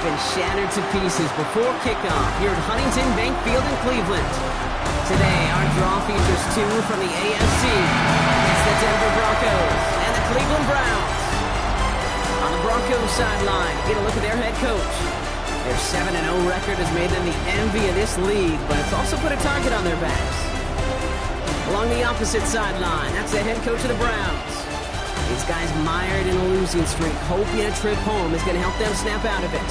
been shattered to pieces before kickoff here at Huntington Bank Field in Cleveland. Today, our draw features two from the AFC. It's the Denver Broncos and the Cleveland Browns. On the Broncos sideline, get a look at their head coach. Their 7-0 record has made them the envy of this league, but it's also put a target on their backs. Along the opposite sideline, that's the head coach of the Browns. These guys mired in a losing streak, hoping a trip home is going to help them snap out of it.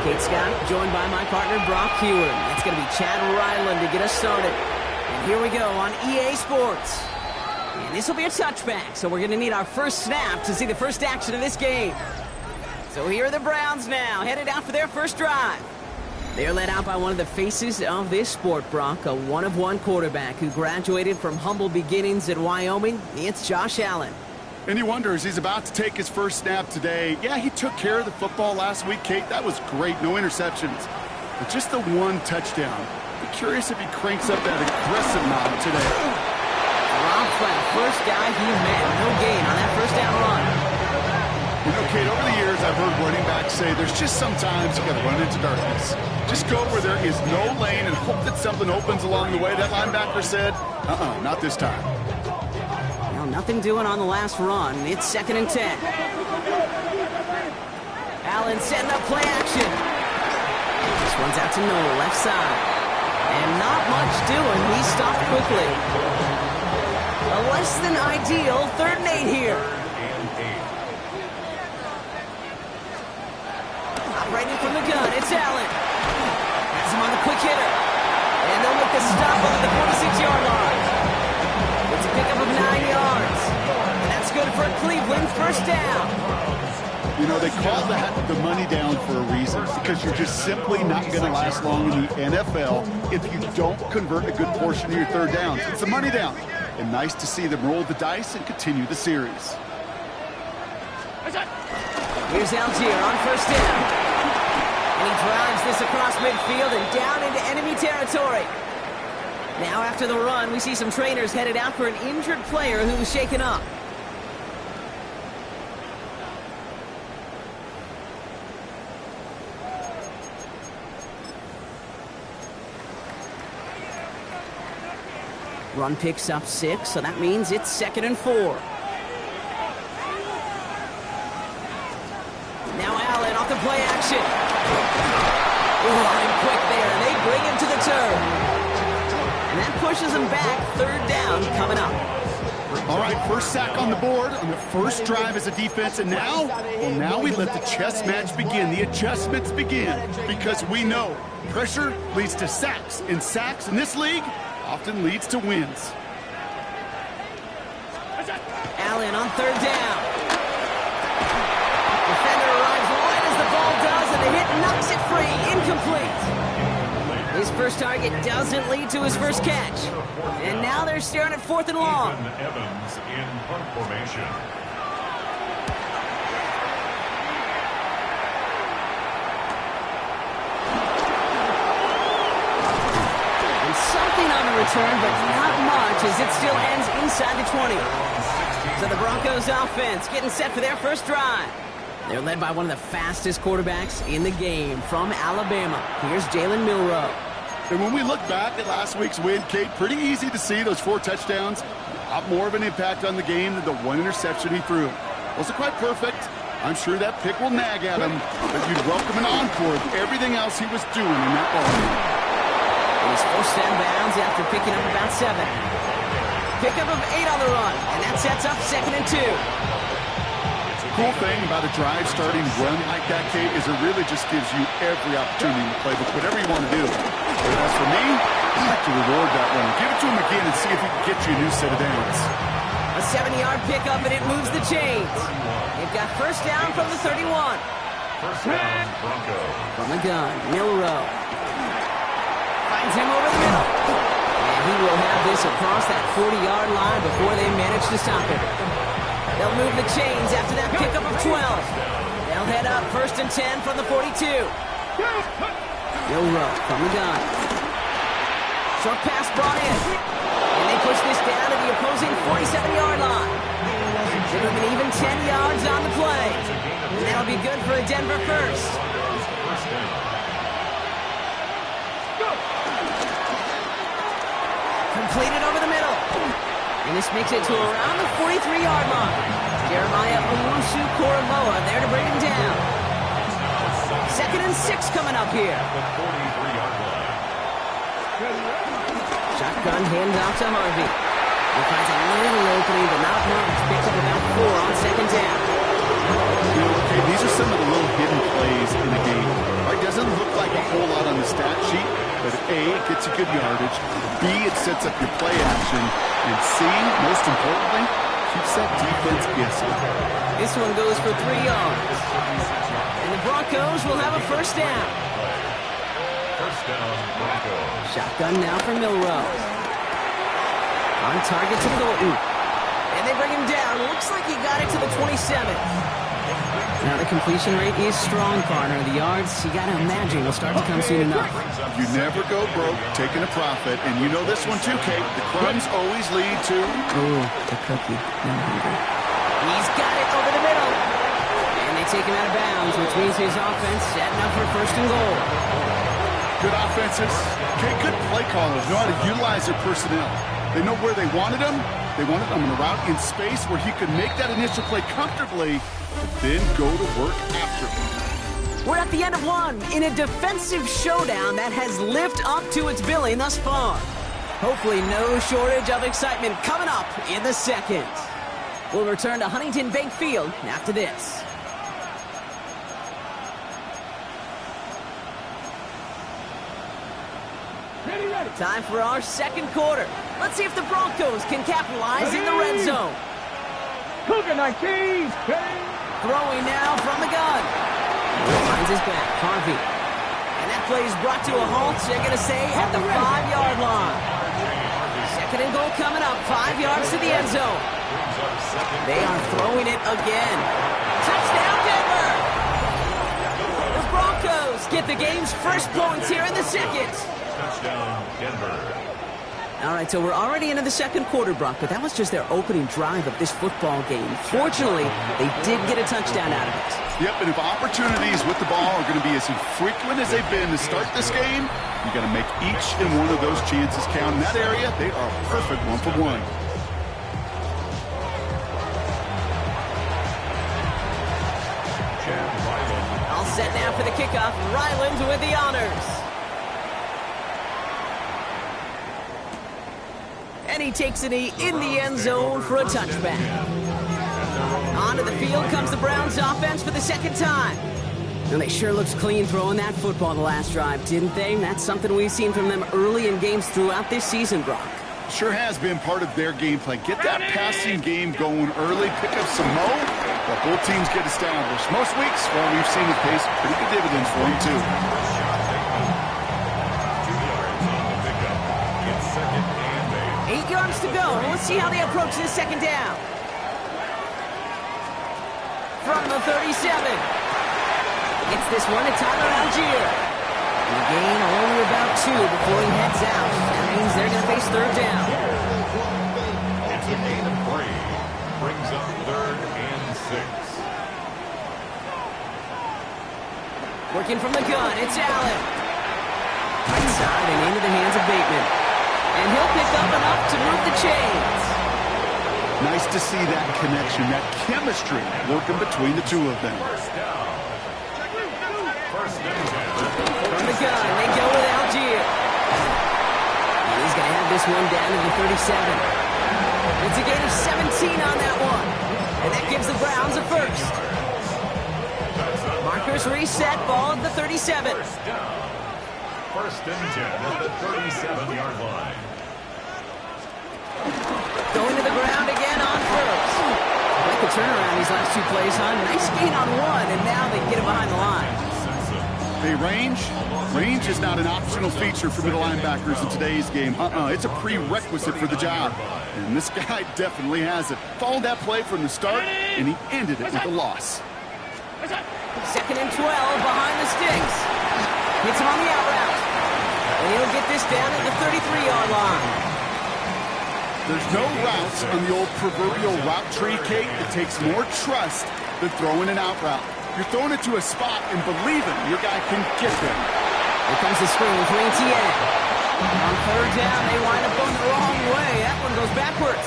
Kate Scott, joined by my partner Brock Hewitt. It's going to be Chad Ryland to get us started. And here we go on EA Sports. And this will be a touchback, so we're going to need our first snap to see the first action of this game. So here are the Browns now, headed out for their first drive. They're led out by one of the faces of this sport, Brock, a one-of-one quarterback who graduated from humble beginnings at Wyoming. It's Josh Allen. And he wonders, he's about to take his first snap today. Yeah, he took care of the football last week, Kate. That was great, no interceptions. But just the one touchdown. Be curious if he cranks up that aggressive knob today. Dropped by the first guy he met. No gain on that first down run. You know, Kate, over the years, I've heard running backs say there's just sometimes you got to run into darkness. Just go where there is no lane and hope that something opens along the way. That linebacker said, not this time. Well, nothing doing on the last run. It's 2nd and 10. Allen setting up play action. This one's out to Noel, left side. And not much doing. He stopped quickly. A less than ideal 3rd and 8 here. Operating from the gun, it's Allen. Has him on the quick hitter. And they'll make the stop over the 46-yard line. It's a pickup of 9 yards. And that's good for a Cleveland first down. You know, they call that the money down for a reason, because you're just simply not going to last long in the NFL if you don't convert a good portion of your 3rd downs. It's the money down. And nice to see them roll the dice and continue the series. Here's Algier on first down. And he drives this across midfield and down into enemy territory. Now after the run, we see some trainers headed out for an injured player who was shaken up. Run picks up 6, so that means it's 2nd and 4. Now Allen off the play action. Line quick there, and they bring him to the turf. And that pushes him back. 3rd down coming up. All right, first sack on the board on the first drive as a defense. And now, well, now we let the chess match begin. The adjustments begin, because we know pressure leads to sacks. And sacks in this league often leads to wins. Allen on 3rd down. Defender arrives right as the ball does, and the hit knocks it free. Incomplete. His first target doesn't lead to his first catch. And now they're staring at 4th and long. Evans in punt formation. And something on the return, but not much, as it still ends inside the 20. So the Broncos offense getting set for their first drive. They're led by one of the fastest quarterbacks in the game from Alabama. Here's Jalen Milroe. And when we look back at last week's win, Kate, pretty easy to see those 4 touchdowns. A lot more of an impact on the game than the 1 interception he threw. Wasn't quite perfect. I'm sure that pick will nag at him, but you'd welcome an encore of everything else he was doing in that ball game. He's forced out of bounds after picking up about 7. Pickup of 8 on the run, and that sets up 2nd and 2. Cool thing about a drive starting run like that, Kate, is it really just gives you every opportunity in the playbook, whatever you want to do. But as for me, I'd like to reward that one. Give it to him again and see if he can get you a new set of downs. A 70-yard pickup, and it moves the chains. They've got first down from the 31. First down, Broncos. From the gun, Milroe. Finds him over the middle. And he will have this across that 40-yard line before they manage to stop him. They'll move the chains after that pickup of 12. They'll head up 1st and 10 from the 42. Milroe from the gun. Short pass brought in. be good for a Denver first. Completed over the middle. And this makes it to around the 43-yard line. Jeremiah Owusu-Koramoah there to bring him down. 2nd and 6 coming up here. Shotgun handoff to Harvey. He finds a little opening, but not much. Picks up about 4 on 2nd down. You know, okay, these are some of the little hidden plays in the game. It doesn't look like a whole lot on the stat sheet, but A, it gets you good yardage. B, it sets up your play action. And C, most importantly, keeps that defense guessing. This one goes for 3 yards. And the Broncos will have a first down. First down, Broncos. Shotgun now for Milrose. On target to Thornton. And they bring him down. Looks like he got it to the 27. Now the completion rate is strong, partner. The yards, you got to imagine, will start to come soon enough. You never go broke taking a profit. And you know this one too, Kate. The crumbs always lead to... Ooh, the cookie. He's got it over the middle. And they take him out of bounds, which means his offense setting up for 1st and goal. Good offenses. Okay, good play callers know how to utilize their personnel. They know where they wanted him. They wanted him in a route in space where he could make that initial play comfortably, but then go to work after. We're at the end of one in a defensive showdown that has lived up to its billing thus far. Hopefully no shortage of excitement coming up in the second. We'll return to Huntington Bank Field after this. Time for our second quarter. Let's see if the Broncos can capitalize in the red zone. Throwing now from the gun. Finds his back, Harvey. And that play is brought to a halt, so you're going to say, at the 5-yard line. 2nd and goal coming up, 5 yards to the end zone. They are throwing it again. Touchdown, Denver! The Broncos get the game's first points here in the second. Touchdown, Denver. All right, so we're already into the second quarter, Brock, but that was just their opening drive of this football game. Fortunately, they did get a touchdown out of it. Yep, and if opportunities with the ball are going to be as infrequent as they've been to start this game, you got to make each and one of those chances count. In that area, they are a perfect 1-for-1. All set now for the kickoff. Ryland with the honors. And he takes a knee in the end zone for a touchback. Onto the field comes the Browns offense for the second time. And they sure looked clean throwing that football the last drive, didn't they? That's something we've seen from them early in games throughout this season, Brock. Sure has been part of their game plan. Get that passing game going early, pick up some mo, while both teams get established. Most weeks, well, we've seen it pay some pretty good dividends for them, too. 8 yards to go. Let's see how they approach this second down. From the 37. Gets this one to Tyler Algier. The gain only about 2 before he heads out. That means they're going to face third down. It's a gain of 3. Brings up 3rd and 6. Working from the gun, it's Allen. Right side and into the hands of Bateman. And he'll pick up enough to move the chains. Nice to see that connection, that chemistry working between the two of them. From the gun, they go with Algier. And he's going to have this one down to the 37. It's a gain of 17 on that one. And that gives the Browns a first. Markers reset, ball at the 37. First and 10 at the 37-yard line. Going to the ground again on first. Like the turnaround these last 2 plays, huh? Nice gain on 1, and now they get it behind the line. Hey, range is not an optional feature for middle linebackers in today's game. It's a prerequisite for the job. And this guy definitely has it. Followed that play from the start, and he ended it with a loss. 2nd and 12 behind the sticks. Hits him on the out route. And he'll get this down at the 33-yard line. There's no routes on the old proverbial route tree, Kate. It takes more trust than throwing an out route. You're throwing it to a spot and believing your guy can get there. Here comes the screen for ATN. On third down, they wind up going the wrong way. That one goes backwards.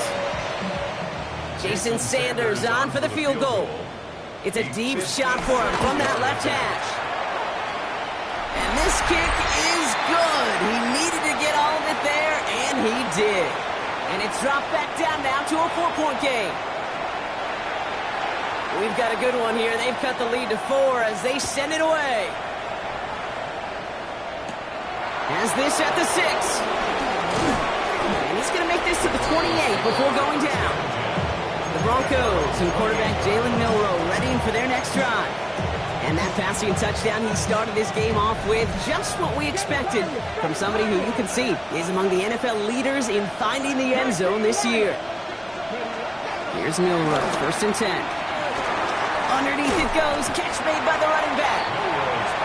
Jason Sanders on for the field goal. It's a deep shot for him from that left hash. And this kick is good. He needed to get all of it there, and he did. And it's dropped back down now to a 4-point game. We've got a good one here. They've cut the lead to 4 as they send it away. Has this at the 6. And he's going to make this to the 28 before going down. The Broncos and quarterback Jalen Milroe ready for their next drive. And that passing touchdown he started this game off with just what we expected from somebody who you can see is among the NFL leaders in finding the end zone this year. Here's Milroe, 1st and 10. Underneath it goes, catch made by the running back.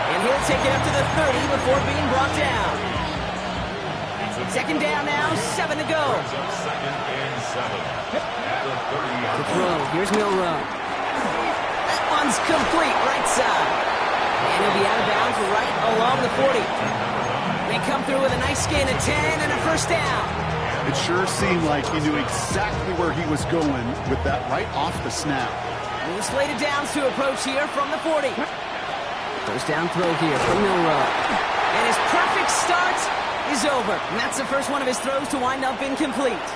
And he'll take it up to the 30 before being brought down. 2nd down now, 7 to go. The throw, here's Milroe. That one's complete, right side. And he'll be out of bounds right along the 40. They come through with a nice gain of 10 and a 1st down. It sure seemed like he knew exactly where he was going with that right off the snap. New slated downs to approach here from the 40. 1st down throw here from Milroe. And his perfect start is over. And that's the first one of his throws to wind up incomplete.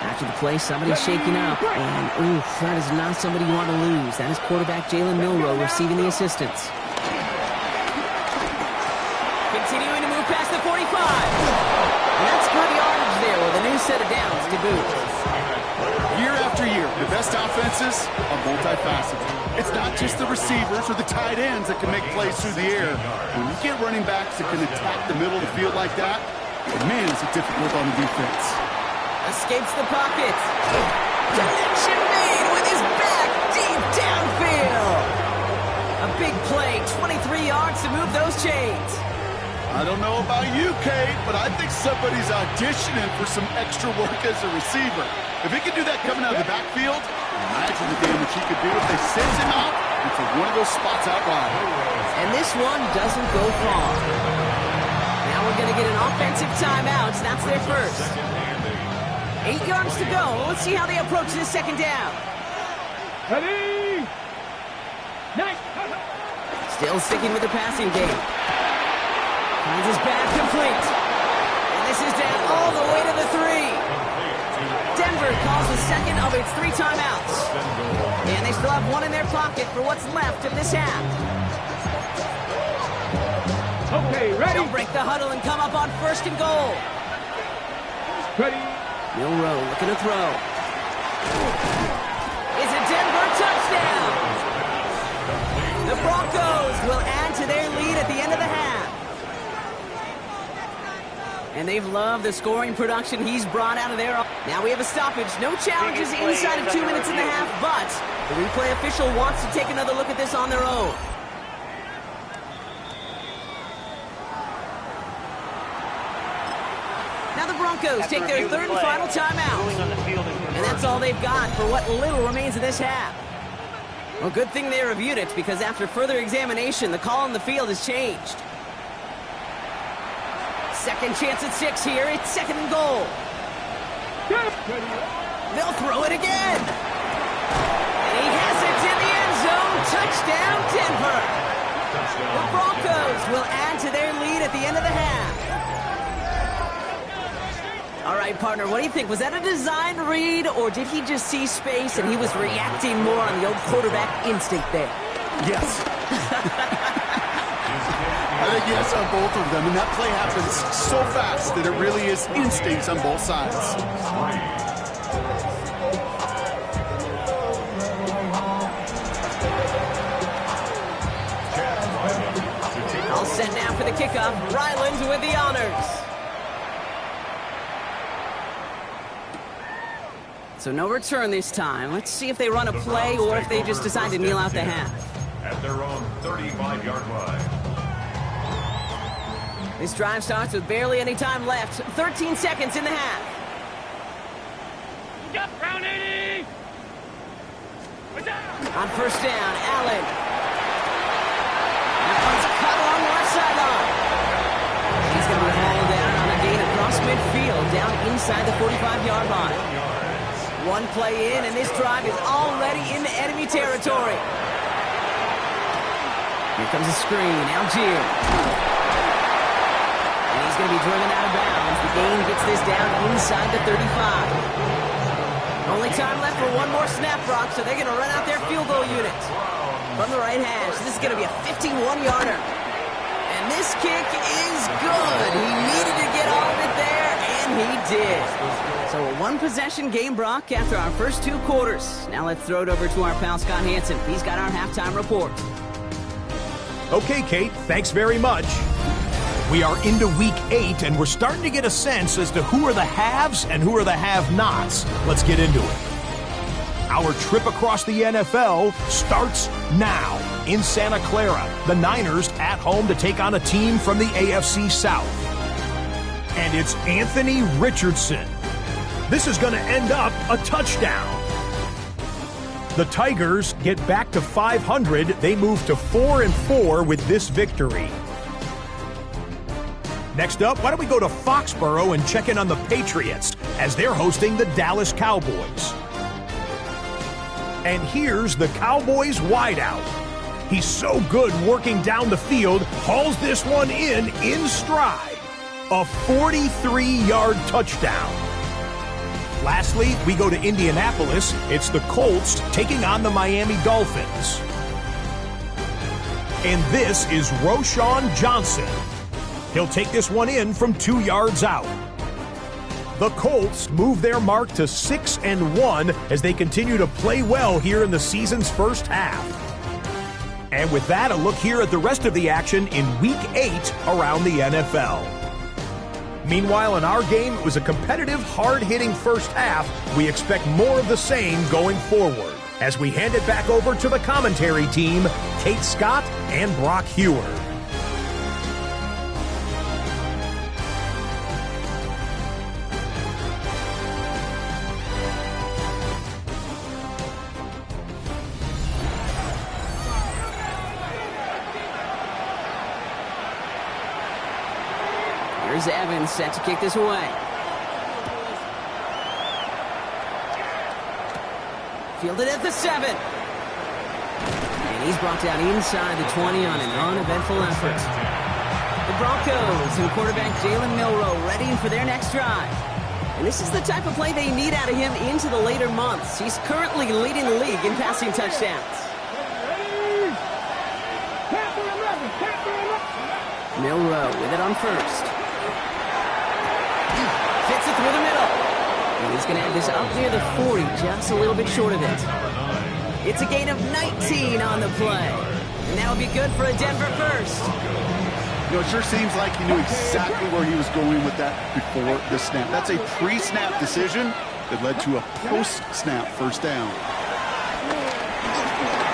After the play, somebody's shaking up. And, oof, that is not somebody you want to lose. That is quarterback Jalen Milroe receiving the assistance. Continuing to move past the 45. And that's good yardage there with a new set of downs to boot. Year after year, the best offenses are multifaceted. It's not just the receivers or the tight ends that can make plays through the air. When you get running backs that can attack the middle of the field like that, man, is it difficult on the defense. Escapes the pocket. Connection made with his back deep downfield. A big play, 23 yards to move those chains. I don't know about you, Kate, but I think somebody's auditioning for some extra work as a receiver. If he can do that coming out of the backfield, imagine the damage he could do if they send him out into one of those spots out wide. And this one doesn't go far. Now we're going to get an offensive timeout. That's their first. 8 yards to go. Let's see how they approach this 2nd down. Ready? Nice. Still sticking with the passing game. Finds his back complete. And this is down all the way to the 3. Denver calls the second of its 3 timeouts. And they still have one in their pocket for what's left of this half. Okay, ready? They'll break the huddle and come up on 1st and goal. Ready? Milroe looking to throw. It's a Denver touchdown. The Broncos will add to their lead at the end of the half. And they've loved the scoring production he's brought out of there. Now we have a stoppage. No challenges inside of 2 minutes and a half, but the replay official wants to take another look at this on their own. Now the Broncos take their 3rd and final timeout. And that's all they've got for what little remains of this half. Well, good thing they reviewed it, because after further examination, the call on the field has changed. 2nd chance at 6 here. It's 2nd and goal. They'll throw it again. And he has it in the end zone. Touchdown, Denver. The Broncos will add to their lead at the end of the half. All right, partner, what do you think? Was that a design read, or did he just see space and he was reacting more on the old quarterback instinct there? Yes. I think yes on both of them, and that play happens so fast that it really is instincts on both sides. All set now for the kickoff. Ryland with the honors. So no return this time. Let's see if they run a play or if they just decide to kneel out the half. At their own 35-yard line. This drive starts with barely any time left. 13 seconds in the half. Round 80. On 1st down, Allen. sideline. He's going to be hauled down on a gain across midfield, down inside the 45-yard line. One play in, and this drive is already into enemy territory. Here comes a screen. Algier. And he's going to be driven out of bounds. The gain gets this down inside the 35. Only time left for one more snap, Brock, so they're going to run out their field goal unit. From the right hash, this is going to be a 51-yarder. And this kick is good. He needed to get all of it there, and he did. So a one-possession game, Brock, after our first 2 quarters. Now let's throw it over to our pal Scott Hansen. He's got our halftime report. Okay, Kate, thanks very much. We are into week 8, and we're starting to get a sense as to who are the haves and who are the have-nots. Let's get into it. Our trip across the NFL starts now in Santa Clara. The Niners at home to take on a team from the AFC South. And it's Anthony Richardson. This is going to end up a touchdown. The Tigers get back to 500. They move to 4-4 with this victory. Next up, why don't we go to Foxborough and check in on the Patriots as they're hosting the Dallas Cowboys. And here's the Cowboys wideout. He's so good working down the field, hauls this one in stride. A 43-yard touchdown. Lastly, we go to Indianapolis. It's the Colts taking on the Miami Dolphins. And this is Roschon Johnson. He'll take this one in from 2 yards out. The Colts move their mark to 6-1 as they continue to play well here in the season's first half. And with that, a look here at the rest of the action in Week 8 around the NFL. Meanwhile, in our game, it was a competitive, hard-hitting first half. We expect more of the same going forward. As we hand it back over to the commentary team, Kate Scott and Brock Hewer. Here's Evans set to kick this away. Fielded at the 7. And he's brought down inside the 20 on an uneventful effort. The Broncos and quarterback Jalen Milroe ready for their next drive. And this is the type of play they need out of him into the later months. He's currently leading the league in passing touchdowns. Milroe with it on first. Fits it through the middle. And he's going to have this up near the 40, just a little bit short of it. It's a gain of 19 on the play. And that will be good for a Denver first. You know, it sure seems like he knew exactly where he was going with that before the snap. That's a pre-snap decision that led to a post-snap first down.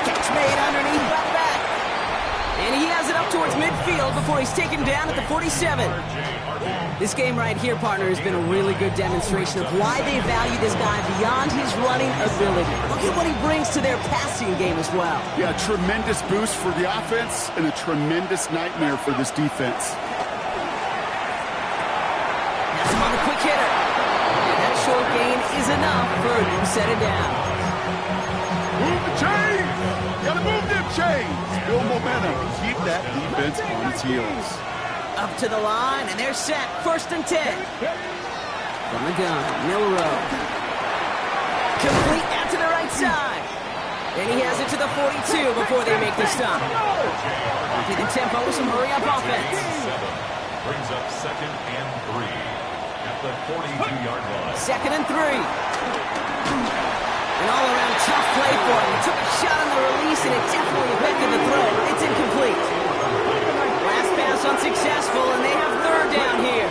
Catch made underneath by the back. And he has it up towards midfield before he's taken down at the 47. This game right here, partner, has been a really good demonstration of why they value this guy beyond his running ability. Look at what he brings to their passing game as well. Yeah, tremendous boost for the offense and a tremendous nightmare for this defense. That's him on the quick hitter. And that short gain is enough for him to set it down. Move the chains! Gotta move them chains! Build momentum. Keep that defense on its heels. Up to the line, and they're set. 1st and 10. From the gun, Milroe. Complete out to the right side. And he has it to the 42 before they make the stop. Keeping tempo with some hurry-up offense. Brings up 2nd and 3 at the 42-yard line. 2nd and 3. An all-around tough play for him. He took a shot on the release, and it definitely affected the throw. It's incomplete. Last pass unsuccessful, and they have 3rd down here.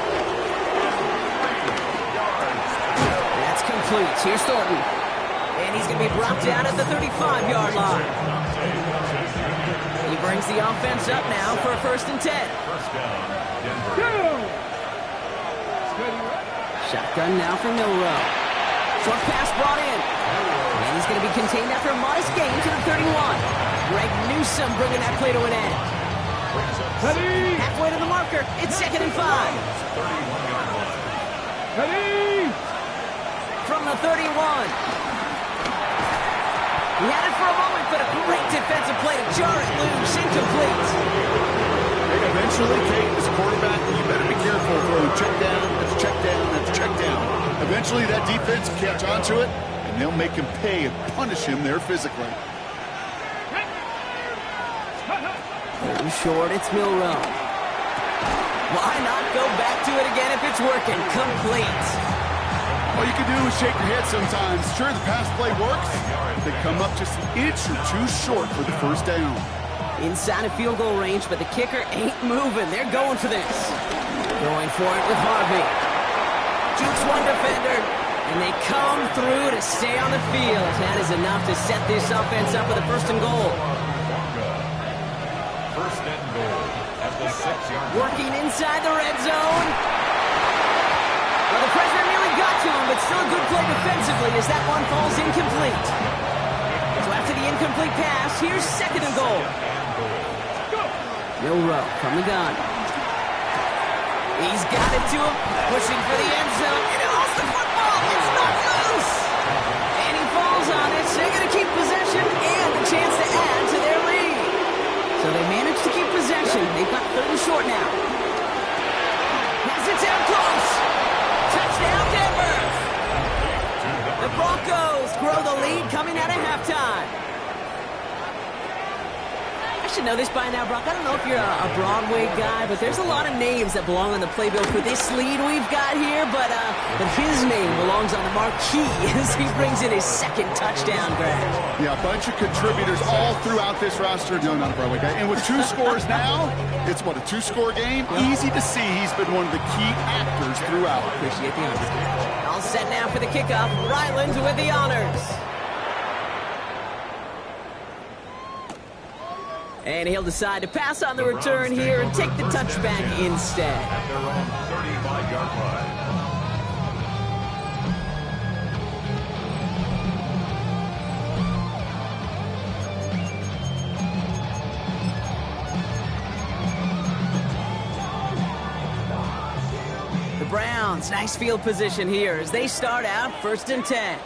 That's complete. Here's Thornton. And he's going to be brought down at the 35-yard line. He brings the offense up now for a 1st and 10. First down, Denver. Shotgun now for Milroe. Short pass brought in. And he's going to be contained after a modest gain to the 31. Greg Newsome bringing that play to an end. Ready. Halfway to the marker. It's 2nd and 5. 31-yard line. Ready. From the 31. He had it for a moment, but a great defensive play to jar it loose. Incomplete. Eventually, Kate, as a quarterback, you better be careful throwing check down, that's check down, that's check down. Eventually, that defense will catch on to it, and they'll make him pay and punish him there physically. Very short, it's Milrow. Why not go back to it again if it's working? Complete. All you can do is shake your head sometimes. Sure, the pass play works, but they come up just an inch or two short for the first down. Inside of field goal range, but the kicker ain't moving. They're going for this. Going for it with Harvey. Jukes one defender, and they come through to stay on the field. That is enough to set this offense up with a 1st and goal. 1st and goal at the 6-yard line. Working inside the red zone. Well, the pressure nearly got to him, but still a good play defensively as that one falls incomplete. So after the incomplete pass, here's 2nd and goal. Milrow from the gun. He's got it to him, pushing for the end zone, and it lost the football. It's not loose. And he falls on it, so they're going to keep possession and a chance to add to their lead. So they managed to keep possession. They've got 3rd and short now. Has it down close. Touchdown, Denver. The Broncos grow the lead coming out of halftime. I should know this by now, Brock. I don't know if you're a Broadway guy, but there's a lot of names that belong on the playbill for this lead we've got here, but his name belongs on the marquee as he brings in his 2nd touchdown grab. Yeah, a bunch of contributors all throughout this roster. No, not a Broadway guy. And with 2 scores now, it's what, a 2-score game? Easy to see he's been one of the key actors throughout. Appreciate the honors. All set now for the kickoff. Ryland with the honors. And he'll decide to pass on the return here and take the touchback instead. At their own 35-yard line. The Browns, nice field position here as they start out 1st and 10.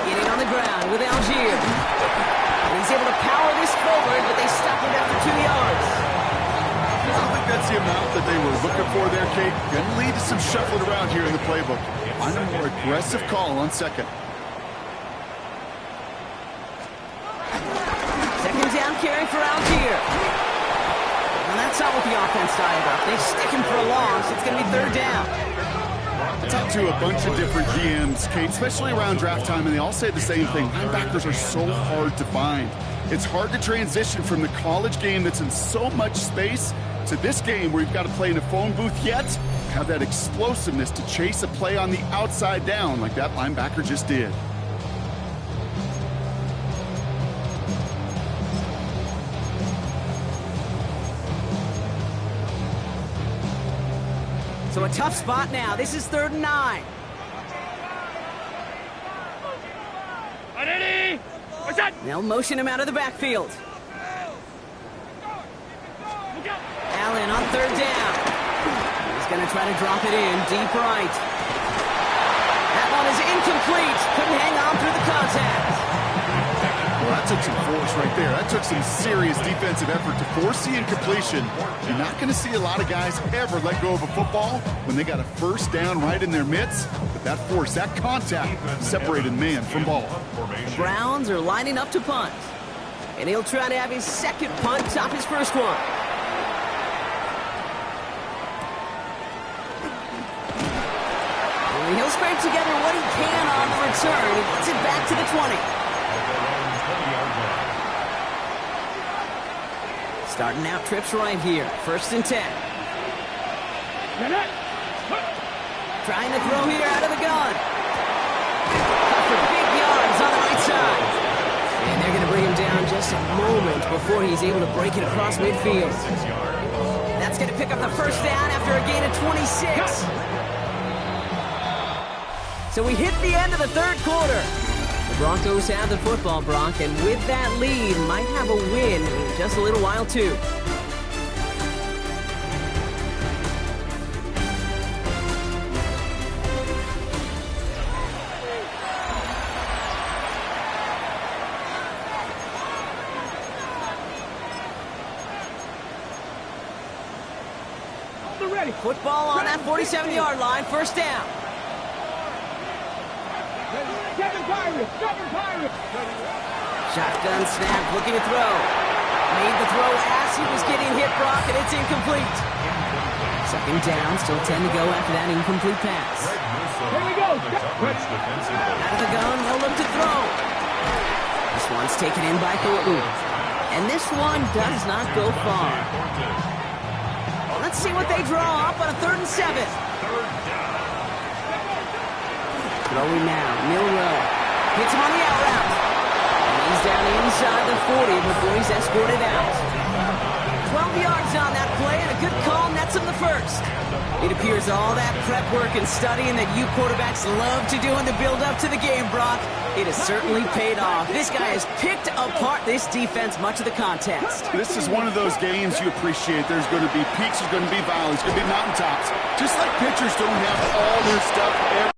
Getting on the ground with Algier. He's able to power this forward, but they stop him after 2 yards. I don't think that's the amount that they were looking for there, Kate. Going to lead to some shuffling around here in the playbook. Find a more aggressive call on 2nd. 2nd down carry for Algier. And that's not what the offense started off. They stick him for a loss. It's going to be 3rd down. I talked to a bunch of different GMs, Kate, especially around draft time, and they all say the same thing. Linebackers are so hard to find. It's hard to transition from the college game that's in so much space to this game where you've got to play in a phone booth, yet have that explosiveness to chase a play on the outside down like that linebacker just did. So a tough spot now. This is 3rd and 9. Ready. What's that? They'll motion him out of the backfield. Allen on 3rd down. He's going to try to drop it in deep right. That one is incomplete. Couldn't hang on through the contact. Well, that took some force right there. That took some serious defensive effort to force the incompletion. You're not going to see a lot of guys ever let go of a football when they got a 1st down right in their midst. But that force, that contact, separated man from ball. The Browns are lining up to punt. And he'll try to have his 2nd punt top his 1st one. And he'll scrape together what he can on the return. He gets it back to the 20. Starting out trips right here. 1st and 10. Trying to throw here out of the gun. For big yards on the right side. And they're going to bring him down just a moment before he's able to break it across midfield. That's going to pick up the 1st down after a gain of 26. So we hit the end of the 3rd quarter. The Broncos have the football, Brock, and with that lead, might have a win in just a little while, too. Football on that 47-yard line, first down. Shotgun snap, looking to throw. Made the throw as he was getting hit, Brock, and it's incomplete. Second down, still 10 to go after that incomplete pass. Here we go. Out of the gun, they'll look to throw. This one's taken in by Thornton. And this one does not go far. Let's see what they draw up on a 3rd and 7. Throwing now, Milrow. Hits him on the out route. And he's down inside the 40 before he's escorted out. 12 yards on that play, and a good call nets him the first. It appears all that prep work and studying that you quarterbacks love to do in the build-up to the game, Brock, it has certainly paid off. This guy has picked apart this defense much of the contest. This is one of those games you appreciate. There's going to be peaks, there's going to be valleys, there's going to be mountaintops. Just like pitchers don't have all their stuff every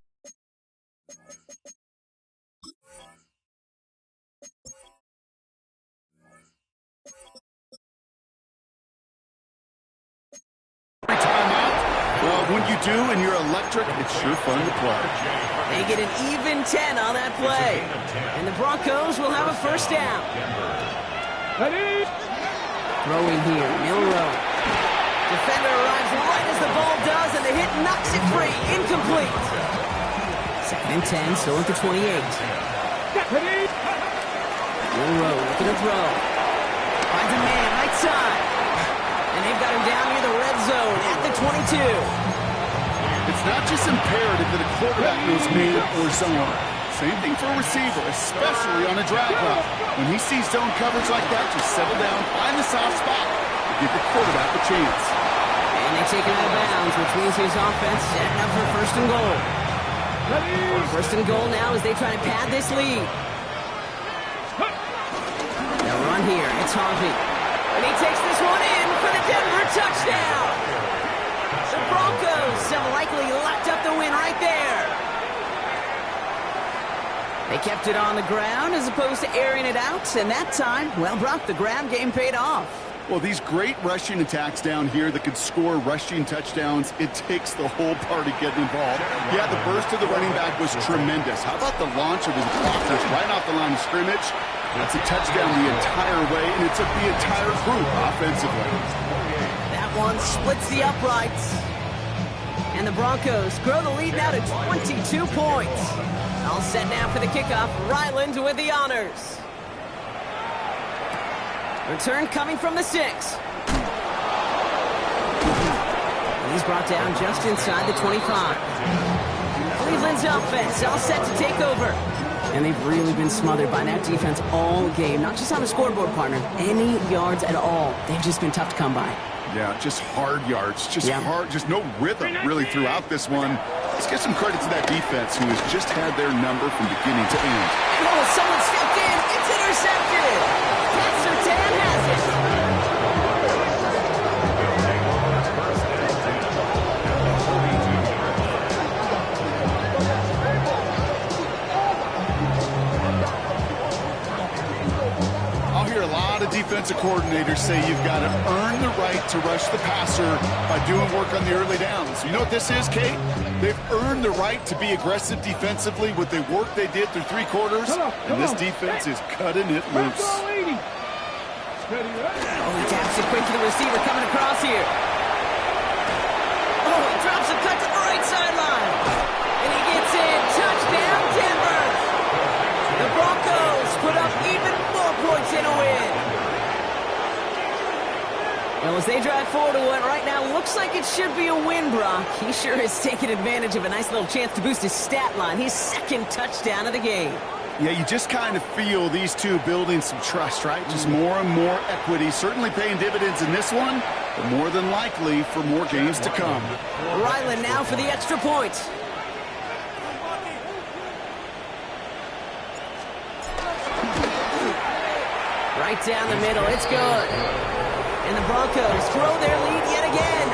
timeout. Well, when you do and you're electric, it's sure fun to play. They get an even 10 on that play. And the Broncos will have a first down. Throwing here, Milrow. Defender arrives right as the ball does, and the hit knocks it free. Incomplete. 2nd and 10, still at the 28. Milrow looking to throw. Finds a man right side. And they've got him down near the red zone at the 22. It's not just imperative that a quarterback knows man or zone. Same thing for a receiver, especially on a drag route. When he sees zone coverage like that, just settle down, find the soft spot, and give the quarterback a chance. And they take him out of bounds, which means his offense setting up for 1st and goal. 1st and goal now as they try to pad this lead. They'll run here. It's Harvey. And he takes this one in for the Denver touchdown. The Broncos have likely locked up the win right there. They kept it on the ground as opposed to airing it out, and that time, well, Brock, the ground game paid off. Well, these great rushing attacks down here that could score rushing touchdowns, it takes the whole party getting involved. Yeah, the burst of the running back was tremendous. How about the launch of his blockers right off the line of scrimmage? That's a touchdown the entire way, and it took the entire group offensively. That one splits the uprights. And the Broncos grow the lead now to 22 points. All set now for the kickoff. Ryland with the honors. Return coming from the 6. And he's brought down just inside the 25. Cleveland's offense all set to take over. And they've really been smothered by that defense all game. Not just on the scoreboard, partner. Any yards at all. They've just been tough to come by. Yeah, just hard yards. Just hard. Just no rhythm really throughout this one. Let's give some credit to that defense who has just had their number from beginning to end. Oh, someone stepped in. It's intercepted. Pat Surtain has it. I'll hear a lot of defensive coordinators say you've got to earn the right to rush the passer by doing work on the early downs. You know what this is, Kate? They've earned the right to be aggressive defensively with the work they did through 3 quarters, and this defense is cutting it loose. Oh, he taps it quick to the receiver coming across here. Oh, he drops a cut to the right sideline. And he gets in. Touchdown, Denver. The Broncos put up even more points in a win. Well, as they drive forward to what right now looks like it should be a win, Brock, he sure has taken advantage of a nice little chance to boost his stat line. His 2nd touchdown of the game. Yeah, you just kind of feel these two building some trust, right? Just more and more equity. Certainly paying dividends in this one, but more than likely for more games to come. Ryland now for the extra point. Right down the middle. It's good. And the Broncos throw their lead yet again.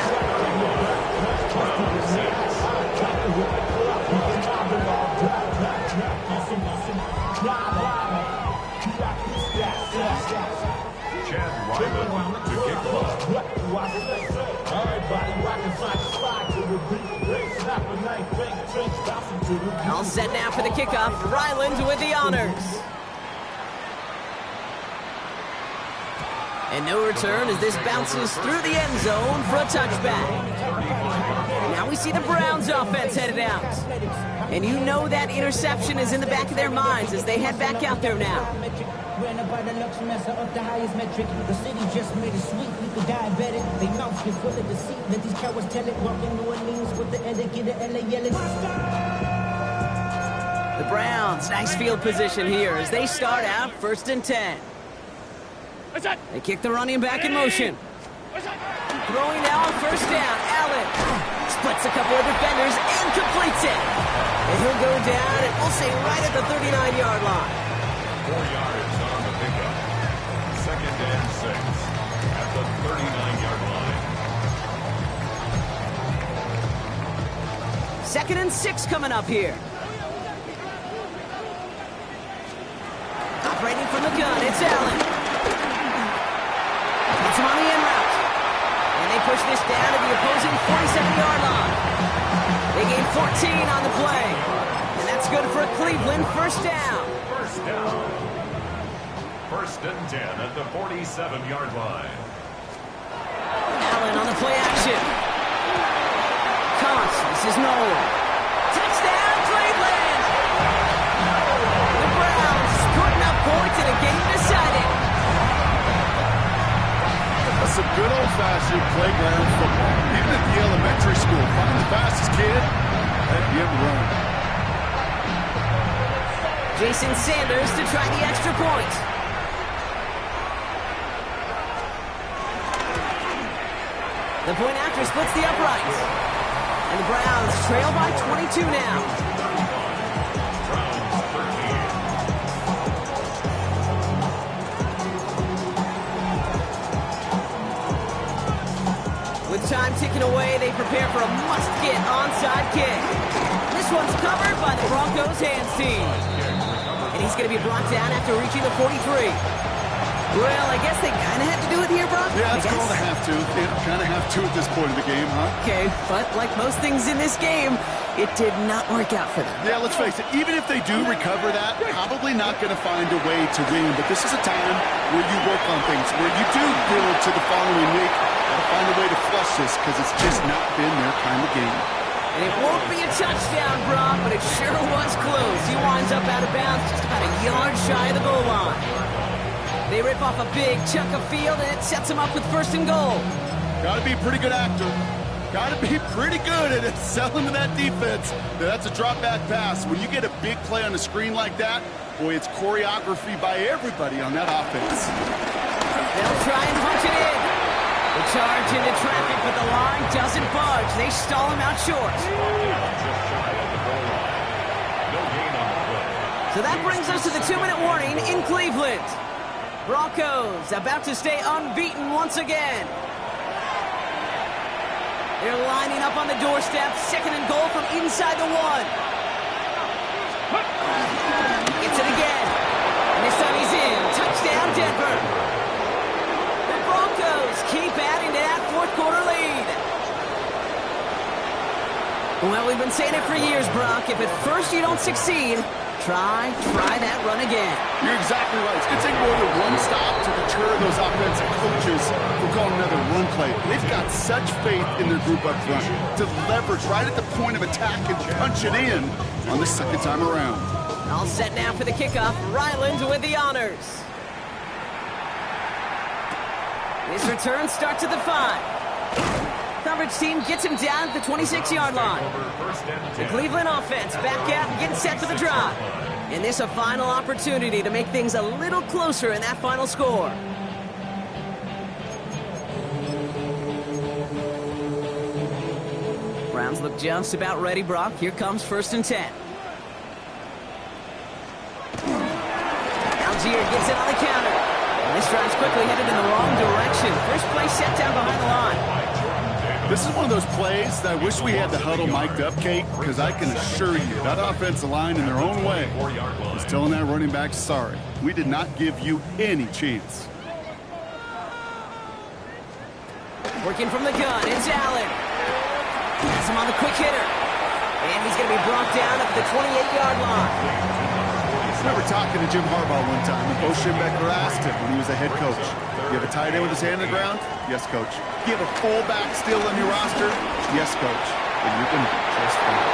Chad Ryman to kick off. All set now for the kickoff. Ryland with the honors. And no return as this bounces through the end zone for a touchback. Now we see the Browns offense headed out. And you know that interception is in the back of their minds as they head back out there now. Ran by the Lux Messer up the highest metric. The city just made it sweet. We could diabetic. They mouths get full of deceit. Let these cowards tell it. Walking New Orleans with the etiquette of LA yelling. The Browns, nice field position here as they start out 1st and 10. They kick the running back in motion. Throwing now on 1st down. Allen splits a couple of defenders and completes it. And he'll go down and we'll say right at the 39-yard line. 4 yards on the pickup. 2nd and 6 at the 39-yard line. 2nd and 6 coming up here. Operating from the gun, it's Allen. It's him on the in route. And they push this down to the opposing 47-yard line. They gain 14 on the play. And that's good for a Cleveland 1st down. 1st down. 1st and 10 at the 47-yard line. Allen on the play action. Counts. This is Noel. Touchdown, Cleveland! The Browns putting up points in a game decided. That's some good old-fashioned playground football. Even at the elementary school, find the fastest kid and give him a run. Jason Sanders to try the extra point. The point after splits the uprights. And the Browns trail by 22 now. With time ticking away, they prepare for a must-get onside kick. This one's covered by the Broncos hands team. And he's going to be brought down after reaching the 43. Well, I guess they kind of had to do it here, Brock. Yeah, it's called a have to. They kind of have to at this point of the game, huh? Okay, but like most things in this game, it did not work out for them. Yeah, let's face it, even if they do recover that, probably not going to find a way to win. But this is a time where you work on things, where you do build to the following week. Gotta find a way to flush this because it's just not been their kind of game. And it won't be a touchdown, Brock, but it sure was close. He winds up out of bounds just about a yard shy of the goal line. They rip off a big chunk of field, and it sets them up with 1st and goal. Gotta be a pretty good actor. Gotta be pretty good at selling to that defense. That's a drop back pass. When you get a big play on the screen like that, boy, it's choreography by everybody on that offense. They'll try and punch it in. They charge into traffic, but the line doesn't budge. They stall him out short. So that brings us to the 2-minute warning in Cleveland. Broncos about to stay unbeaten once again. They're lining up on the doorstep. 2nd and goal from inside the 1. Gets it again. And this time he's in. Touchdown, Denver. The Broncos keep adding to that 4th quarter lead. Well, we've been saying it for years, Brock. If at first you don't succeed, try that run again. You're exactly right. It's going to take more than one stop to deter those offensive coaches from calling another run play. They've got such faith in their group up front to leverage right at the point of attack and punch it in on the 2nd time around. All set now for the kickoff. Ryland with the honors. His return starts at the 5. Coverage team gets him down at the 26-yard line. The Cleveland offense back out and getting set for the drive. And this a final opportunity to make things a little closer in that final score. Browns look just about ready, Brock. Here comes 1st and 10. Algier gets it on the counter. This drive's quickly headed in the wrong direction. First play set down behind the line. This is one of those plays that I wish we had the huddle mic'd up, Kate, because I can assure you that offensive line in their own way is telling that running back, sorry, we did not give you any chance. Working from the gun, it's Allen. Has him on the quick hitter. And he's going to be brought down at the 28-yard line. I remember talking to Jim Harbaugh one time, and Bo Schembechler asked him when he was a head coach, you have a tight end with his hand on the ground? Yes, coach. You have a fullback still on your roster? Yes, coach. And you can just fine.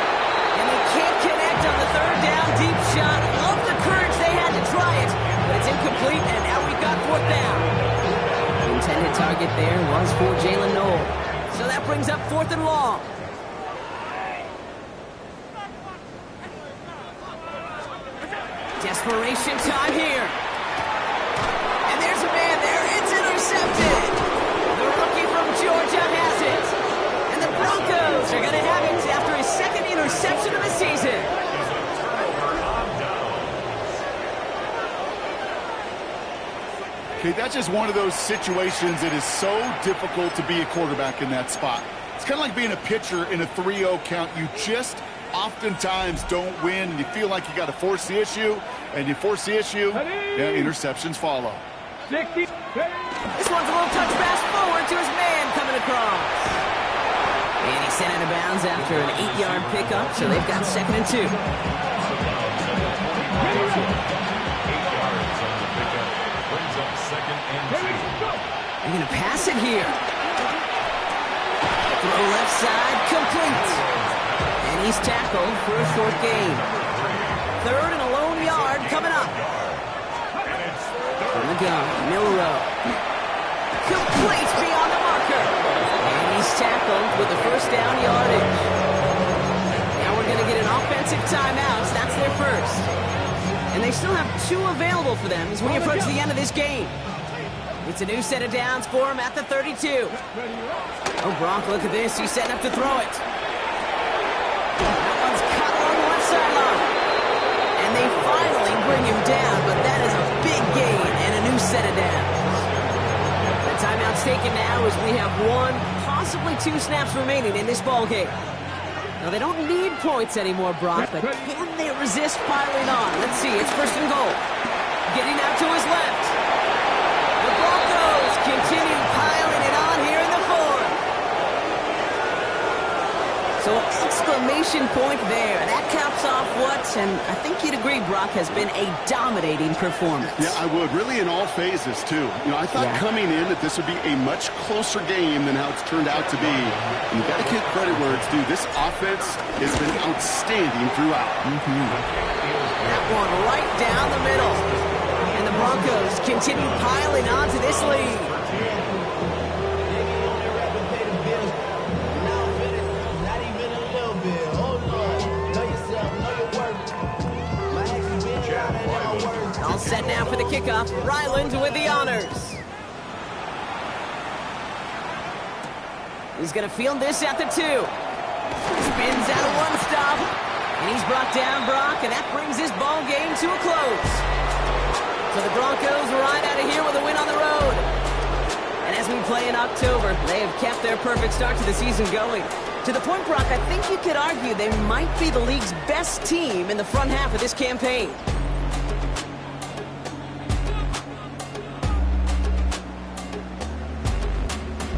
And they can't connect on the third down deep shot. Love the courage they had to try it, but it's incomplete, and now we've got fourth down. The intended target there was for Jalen Noel. So that brings up fourth and long. Desperation time here. And there's a man there. It's intercepted. The rookie from Georgia has it. And the Broncos are going to have it after his second interception of the season. Okay, that's just one of those situations that is so difficult to be a quarterback in that spot. It's kind of like being a pitcher in a 3-0 count. You just oftentimes don't win, and you feel like you got to force the issue, and you force the issue, yeah, interceptions follow. 60. This one's a little touch pass forward to his man coming across. And he's sent out of bounds after an 8-yard pickup, so they've got 2nd and 2. They're going to pass it here. Throw left side, complete. And he's tackled for a short gain. 3rd and a lone yard coming up. From the gun, Milrow. Complete beyond the marker. And he's tackled with the first down yardage. Now we're going to get an offensive timeout. That's their first. And they still have 2 available for them as we approach the end of this game. It's a new set of downs for him at the 32. Oh, Gronk, look at this. He's setting up to throw it. That one's cut along the left sideline. And they finally bring him down, but that is a big gain and a new set of downs. The timeout's taken now as we have 1, possibly 2 snaps remaining in this ballgame. Now, they don't need points anymore, Brock, but can they resist piling on? Let's see. It's 1st and goal. Getting out to his left. The Broncos continue piling it on here in the 4th. So, exclamation point there. That caps off what, and I think you'd agree, Brock, has been a dominating performance. Yeah, I would. Really in all phases, too. You know, I thought coming in that this would be a much closer game than how it's turned out to be. And you've got to give credit where it's due. This offense has been outstanding throughout. That one right down the middle. And the Broncos continue piling on to this lead. All set now for the kickoff. Ryland with the honors. He's going to field this at the 2. Spins out of one stop. And he's brought down, Brock, and that brings this ball game to a close. So the Broncos ride out of here with a win on the road. And as we play in October, they have kept their perfect start to the season going. To the point, Brock, I think you could argue they might be the league's best team in the front half of this campaign.